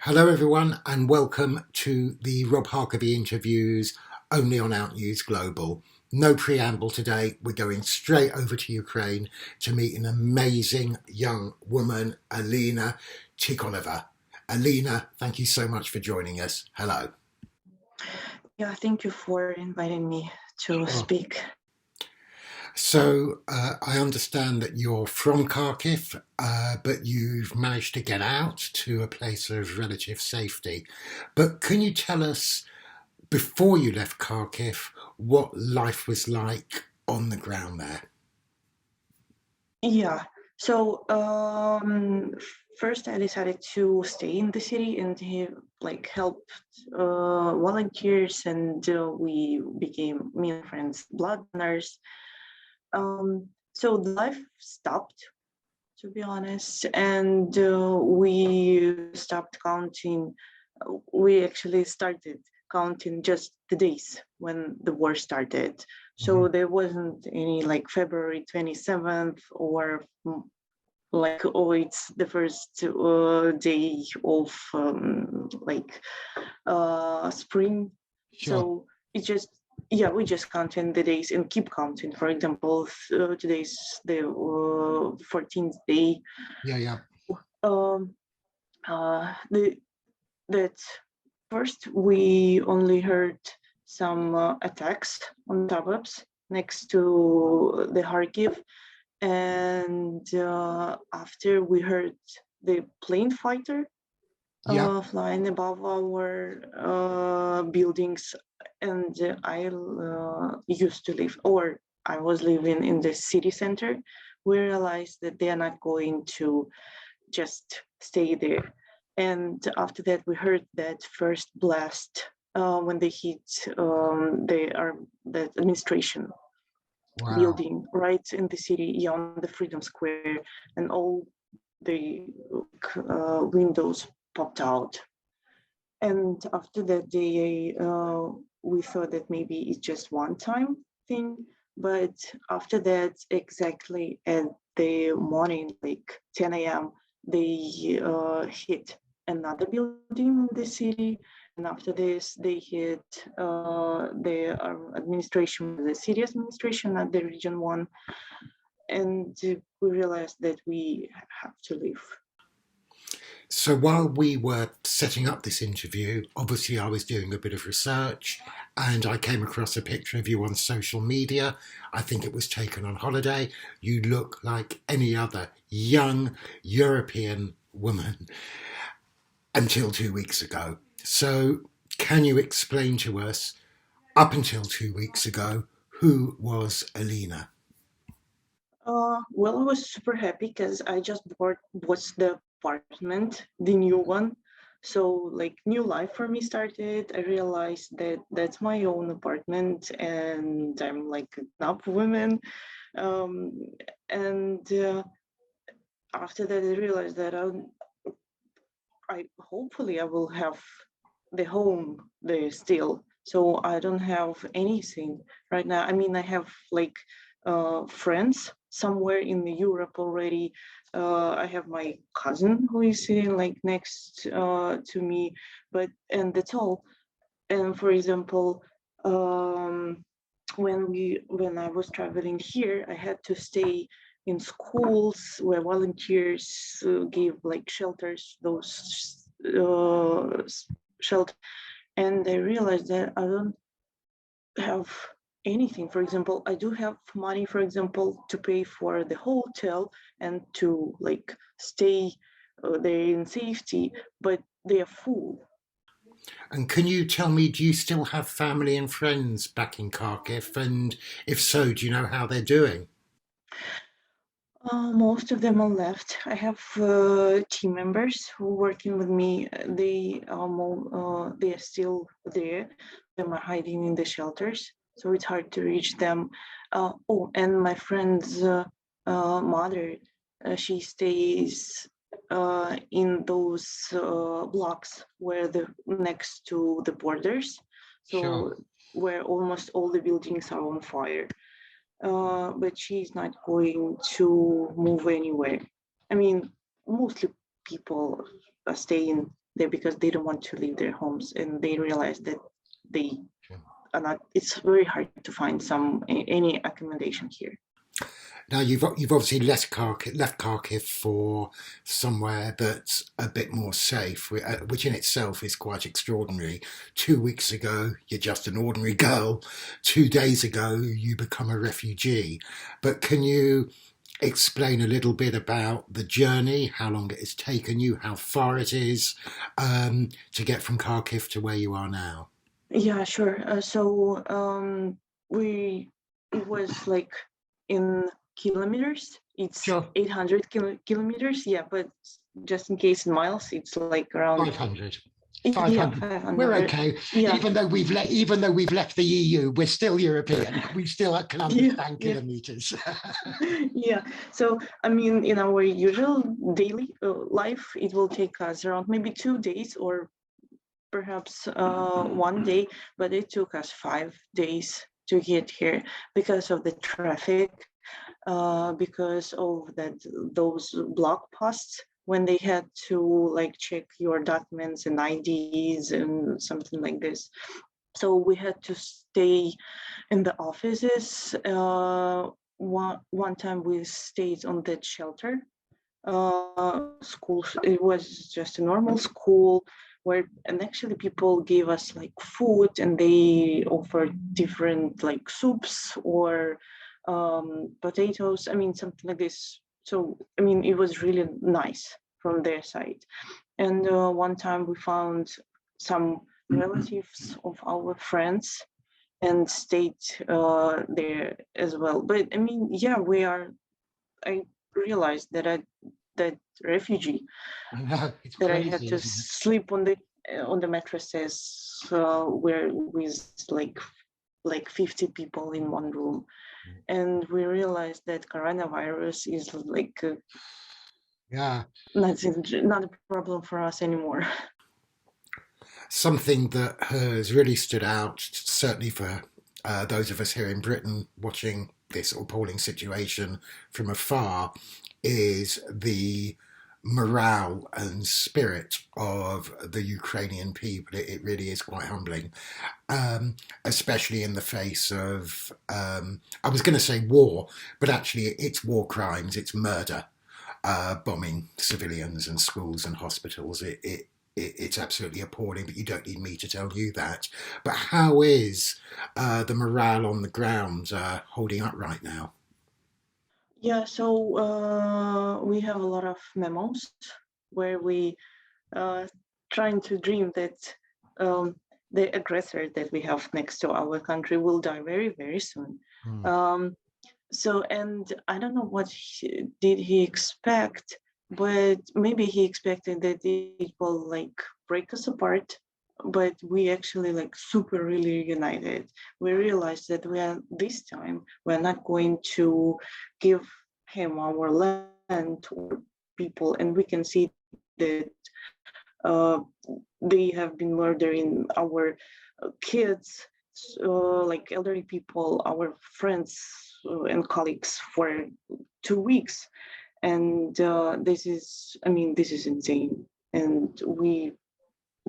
Hello, everyone, and welcome to the Rob Harkavy interviews only on Out News Global. No preamble today. We're going straight over to Ukraine to meet an amazing young woman, Alina Tykhonova. Alina, thank you so much for joining us. Hello. Yeah, thank you for inviting me to Sure. speak. So I understand that you're from Kharkiv, but you've managed to get out to a place of relative safety. But can you tell us, before you left Kharkiv, what life was like on the ground there? Yeah, so first I decided to stay in the city and help volunteers, and we became me and friends blood donors. So the life stopped, to be honest, and we stopped counting. We actually started counting just the days when the war started. Mhm. So there wasn't any like February 27th or it's the first day of spring. Sure. So it just, yeah, we just counting the days and keep counting. For example, today's the 14th day. Yeah, yeah. Um, the that first we only heard some attacks on suburbs next to the Harkiv, and after we heard the plane fighter Yeah. flying above our buildings, and I used to live, or I was living in the city center. We realized that they are not going to just stay there. And after that, we heard that first blast when they hit the administration Wow. building right in the city, yeah, on the Freedom Square, and all the windows popped out. And after that, we thought that maybe it's just one time thing. But after that, exactly at the morning, like 10 a.m., they hit another building in the city. And after this, they hit the administration, the city administration, not the region one. And we realized that we have to leave. So while we were setting up this interview, obviously I was doing a bit of research and I came across a picture of you on social media. I think it was taken on holiday. You look like any other young European woman until 2 weeks ago. So, can you explain to us, up until 2 weeks ago, who was Alina? Well, I was super happy because I just bought was the apartment, the new one. So like new life for me started. I realized that that's my own apartment and I'm like a top woman. Um, and after that, I realized that I hopefully I will have the home there still. So I don't have anything right now. I mean, I have like friends somewhere in Europe already. I have my cousin who is sitting like next to me, but and that's all. And for example, when I was traveling here, I had to stay in schools where volunteers gave like shelters, those shelters, and I realized that I don't have anything. For example, I do have money, for example, to pay for the hotel and to like stay there in safety, but they are full. And can you tell me, do you still have family and friends back in Kharkiv? And if so, do you know how they're doing? Most of them are left. I have team members who are working with me. They are still there. They are hiding in the shelters, so it's hard to reach them. Oh, and my friend's mother, she stays in those blocks where the next to the borders, Sure. so where almost all the buildings are on fire, but she's not going to move anywhere. I mean, mostly people are staying there because they don't want to leave their homes, and they realize that they are not. It's very hard to find any accommodation here. Now you've obviously left Kharkiv for somewhere that's a bit more safe, which in itself is quite extraordinary. 2 weeks ago, you're just an ordinary girl. 2 days ago, you become a refugee. But can you explain a little bit about the journey, how long it has taken you, how far it is to get from Kharkiv to where you are now? Yeah, sure. We it was like in kilometers. It's Sure. 800 kilometers. Yeah, but just in case in miles, it's like around 500. yeah 500. We're 500. okay. Yeah, Even though we've left the EU, we're still European. We still can yeah, understand yeah, kilometers. yeah. So I mean, in our usual daily life, it will take us around maybe 2 days or perhaps one day, but it took us 5 days to get here because of the traffic, because of those block posts when they had to like check your documents and IDs and something like this. So we had to stay in the offices. One time we stayed on that shelter school. It was just a normal school where, and actually people gave us like food, and they offered different like soups or potatoes. I mean, something like this. So I mean, it was really nice from their side. And one time we found some relatives of our friends and stayed there as well. But I mean, yeah, I realized that refugee It's that I had crazy, to isn't it? sleep on the mattresses where with like 50 people in one room, and we realized that coronavirus is like Yeah. not a problem for us anymore. Something that has really stood out, certainly for those of us here in Britain watching this appalling situation from afar, is the morale and spirit of the Ukrainian people. It really is quite humbling, especially in the face of, I was going to say war, but actually it's war crimes, it's murder, bombing civilians and schools and hospitals. It's absolutely appalling, but you don't need me to tell you that. But how is the morale on the ground holding up right now? Yeah, so we have a lot of memos where we uh, trying to dream that um, the aggressor that we have next to our country will die very, very soon. Hmm. Um, and I don't know what did he expect, but maybe he expected that it will like break us apart. But we actually like super really united. We realized that we are this time we're not going to give him our land or people, and we can see that uh, they have been murdering our kids, like elderly people, our friends and colleagues for 2 weeks. And I mean, this is insane. And we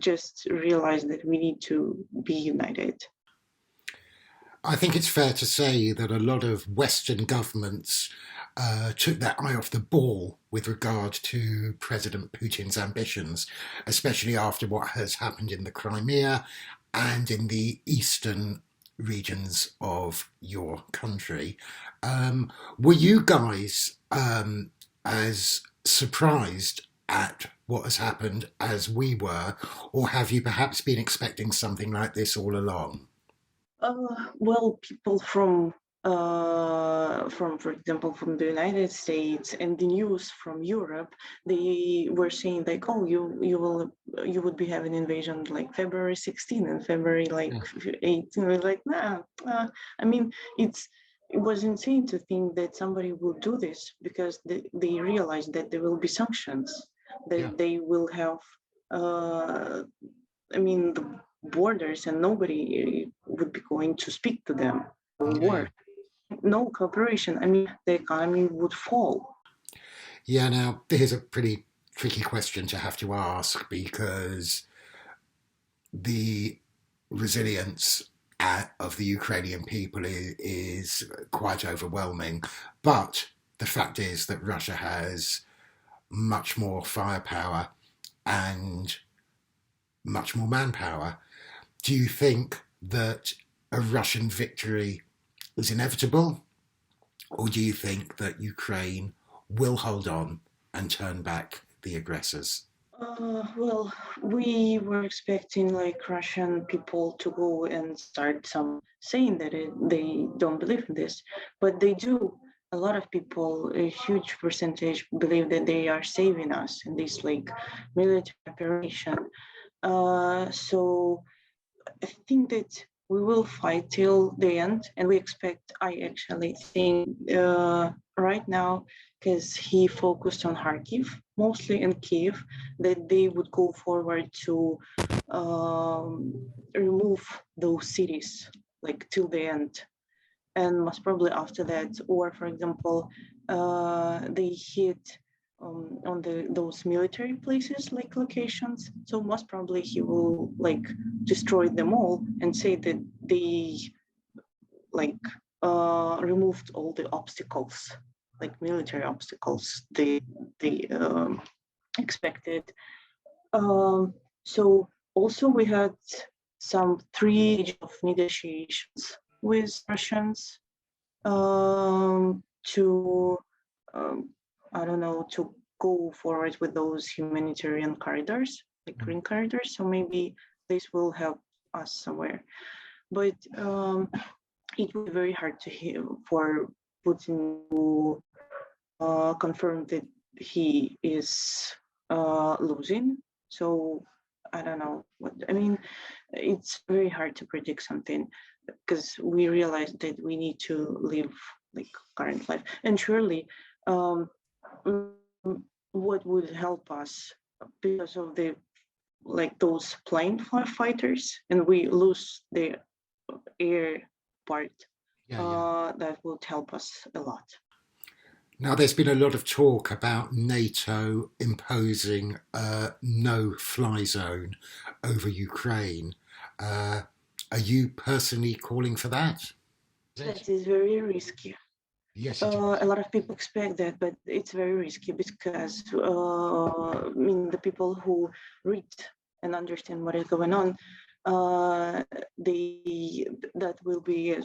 just realized that we need to be united. I think it's fair to say that a lot of Western governments took their eye off the ball with regard to President Putin's ambitions, especially after what has happened in the Crimea and in the eastern regions of your country. Were you guys as surprised at what has happened as we were, or have you perhaps been expecting something like this all along? Well, people for example, from the United States and the news from Europe, they were saying like, oh, you would be having invasion like February 16 and February like Yeah. 18. We're like, nah. I mean, it was insane to think that somebody will do this because they realized that there will be sanctions, Yeah. that they will have uh, I mean, the borders, and nobody would be going to speak to them. Yeah. War, no cooperation. I mean, the economy would fall. Yeah, now here's a pretty tricky question to have to ask because the resilience of the Ukrainian people is quite overwhelming. But the fact is that Russia has much more firepower and much more manpower. Do you think that a Russian victory is inevitable, or do you think that Ukraine will hold on and turn back the aggressors? Well, we were expecting like Russian people to go and start some saying that they don't believe in this, but they do. A lot of people, a huge percentage, believe that they are saving us in this like military operation. So I think that we will fight till the end, and we expect. I actually think right now, because he focused on Kharkiv mostly and Kiev, that they would go forward to remove those cities like till the end, and most probably after that, or for example, they hit on those military places like locations. So most probably he will like destroy them all and say that they like removed all the obstacles, like military obstacles they expected. So also we had some 3 of negotiations with Russians to I don't know, to go forward with those humanitarian corridors, like green corridors. So maybe this will help us somewhere. But it will be very hard to hear for Putin to confirm that he is losing. So I don't know what I mean. It's very hard to predict something because we realize that we need to live like current life, and surely what would help us because of the like those plane fighters, and we lose the air part. Yeah, yeah. That would help us a lot. Now, there's been a lot of talk about NATO imposing a no-fly zone over Ukraine. Uh, are you personally calling for that? That is very risky. Yes, it is. A lot of people expect that, but it's very risky because I mean the people who read and understand what is going on, they that will be a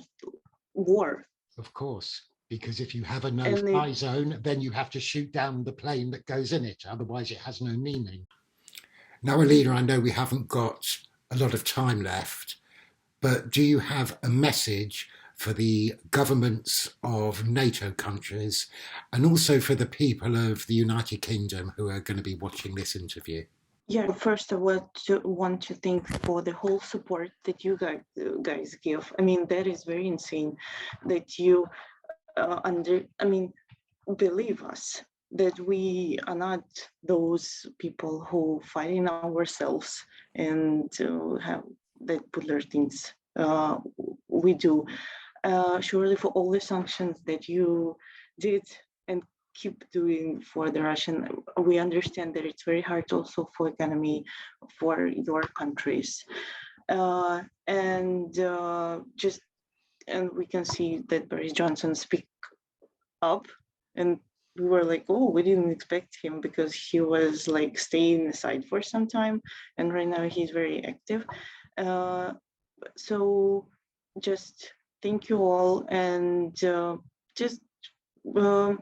war, Of course, because if you have a and it, no-fly zone, then you have to shoot down the plane that goes in it. Otherwise, it has no meaning. Now, Alina, I know we haven't got a lot of time left, but do you have a message for the governments of NATO countries and also for the people of the United Kingdom who are going to be watching this interview? yeah. First, I want to thank for the whole support that you guys give. I mean, that is very insane that you I mean, believe us that we are not those people who fighting ourselves and have that put their things we do. Surely for all the sanctions that you did and keep doing for the Russian, we understand that it's very hard also for economy for your countries. And just and we can see that Boris Johnson speak up, and we were like, oh, we didn't expect him because he was like staying aside for some time, and right now he's very active. uh, so just thank you all, and just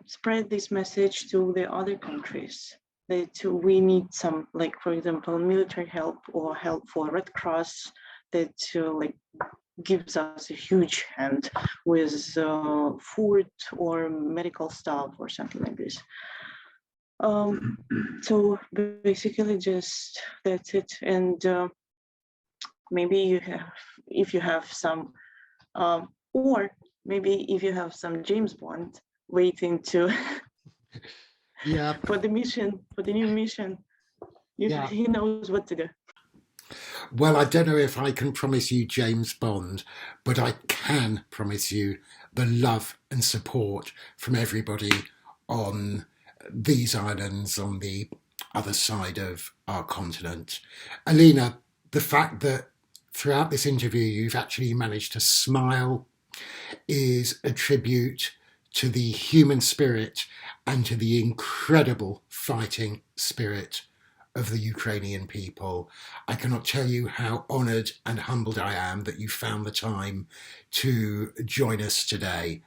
spread this message to the other countries that we need some, like for example military help or help for Red Cross, that like gives us a huge hand with food or medical stuff or something like this. So basically just that's it. And maybe you have, if you have some, or maybe if you have some James Bond waiting to Yeah, for the mission, for the new mission, if yeah. he knows what to do. Well, I don't know if I can promise you James Bond, but I can promise you the love and support from everybody on these islands, on the other side of our continent. Alina, the fact that throughout this interview you've actually managed to smile is a tribute to the human spirit and to the incredible fighting spirit of the Ukrainian people. I cannot tell you how honoured and humbled I am that you found the time to join us today.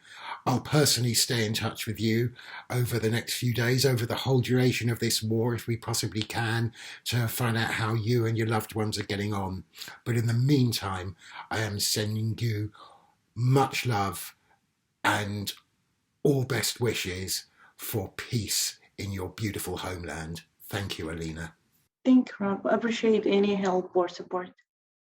I'll personally stay in touch with you over the next few days, over the whole duration of this war, if we possibly can, to find out how you and your loved ones are getting on. But in the meantime, I am sending you much love and all best wishes for peace in your beautiful homeland. Thank you, Alina. Thank you, Rob. Appreciate any help or support.